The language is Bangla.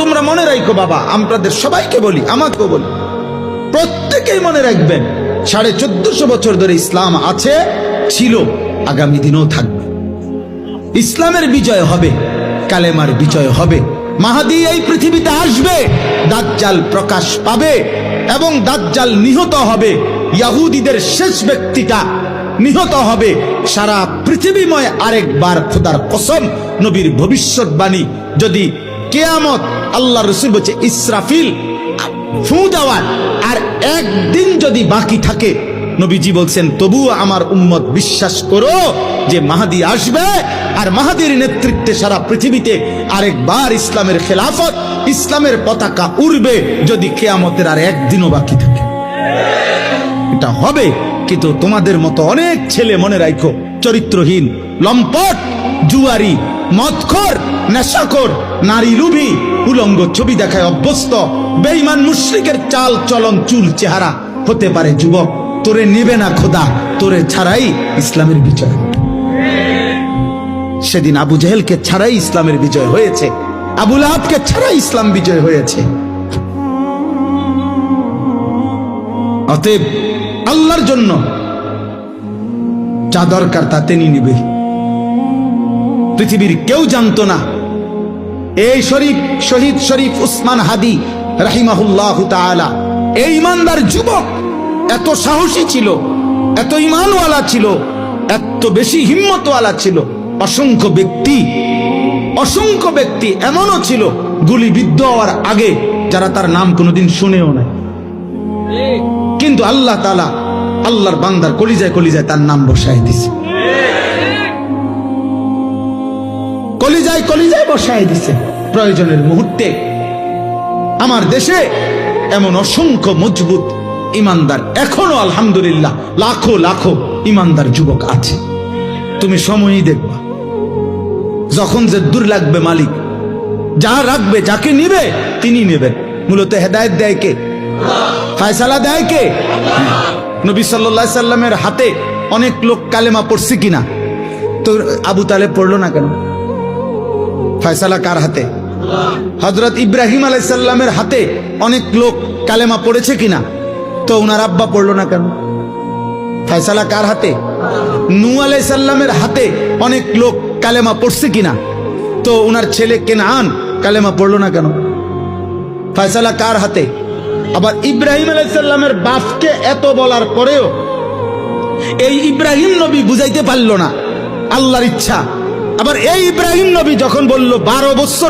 তোমরা মনে রাখো বাবা, আপনাদের সবাইকে বলি, আমাকেও বলি, প্রত্যেকেই মনে রাখবেন 1450 বছর ধরে ইসলাম আছে, ছিল, আগামী দিনেও থাকবে। ইসলামের বিজয় হবে, কালেমার বিজয় হবে। মাহদী এই পৃথিবীতে আসবে, দাজ্জাল প্রকাশ পাবে এবং দাজ্জাল নিহত হবে। ইহুদিদের শেষ ব্যক্তিটা নিহত হবে। সারা পৃথিবীময় আরেকবার খোদার কসম, নবীর ভবিষ্যৎবাণী যদি কিয়ামত, আল্লাহ রাসূল বলছে ইসরাফিল ফু দেওয়ার আর একদিন যদি বাকি থাকে, নবীজি বলছেন তবুও আমার উম্মত বিশ্বাস করো যে মাহদী আসবে আর মাহদীর নেতৃত্বে সারা পৃথিবীতে আরেকবার ইসলামের খেলাফত, ইসলামের পতাকা উড়বে যদি কিয়ামতের আর একদিনও বাকি থাকে। এটা হবে, কিন্তু তোমাদের মতো অনেক ছেলে মনে রাখো, চরিত্রহীন, লম্পট, জুয়ারি, মদখোর, নেশাখোর, নারী লুভী, উলঙ্গ ছবি দেখায় অভ্যস্ত, বেঈমান মুশরিকের চাল চলন, চুল চেহারা হতে পারে যুবক। তোরে নেবে না খোদা, তোরে ছাড়াই ইসলামের বিজয়। সেদিন আবু জেহেলকে ছাড়াই ইসলামের বিজয় হয়েছে, আবু লাহাবকে ছাড়াই ইসলাম বিজয় হয়েছে। অতএব আল্লাহর জন্য যা দরকার তা তিনি নিবে। পৃথিবীর কেউ জানতো না এই শহীদ শরীফ উসমান হাদি রাহিমাহুল্লাহ তাআলা, এই ইমানদার যুবক এত সাহসী ছিল, এত ইমানওয়ালা ছিল, এত বেশি হিম্মতওয়ালা ছিল। অসংখ্য ব্যক্তি এমনও ছিল গুলিবিদ্ধ হওয়ার আগে যারা তার নাম কোনোদিন শুনেও নাই, কিন্তু আল্লাহ তাআলা আল্লাহর বান্দার কলিজায় কলিজায় তার নাম বসায় দিছে, কলিজায় কলিজায় বসায় দিছে। প্রয়োজনের মুহূর্তে আমার দেশে এমন অসংখ্য মজবুত ইমানদার এখনো আলহামদুলিল্লাহ লাখো লাখো ইমানদার যুবক আছে। তুমি সময়ই দেখবা, যখন যে দূর লাগবে মালিক যা রাখবে, যাকে নিবে তিনি নেবেন। মূলত হেদায়েত দেয় কে? ফয়সালা দেয় কে? নবী সাল্লাল্লাহু আলাইহি সাল্লামের হাতে অনেক লোক কালেমা পড়ছে কিনা? তো আবু তালেব পড়লো না কেন? ফয়সালা কার হাতে? হযরত ইব্রাহিম আলাইহিস সালামের হাতে অনেক লোক কালেমা পড়েছে কিনা? তো উনার আব্বা পড়লো না কেন? ফয়সালা কার হাতে? নূহ আলাইহিস সালামের হাতে অনেক লোক কালেমা পড়ছে কিনা? তো উনার ছেলে কেনান কালেমা পড়লো না কেন? ফয়সালা কার হাতে? আবার ইব্রাহিম আলাইহিস সালামের বাপকে এত বলার পরেও এই ইব্রাহিম নবী বুঝাইতে পারলো না আল্লাহর ইচ্ছা। আবার এই ইব্রাহিম নবী যখন বলল 12 বছর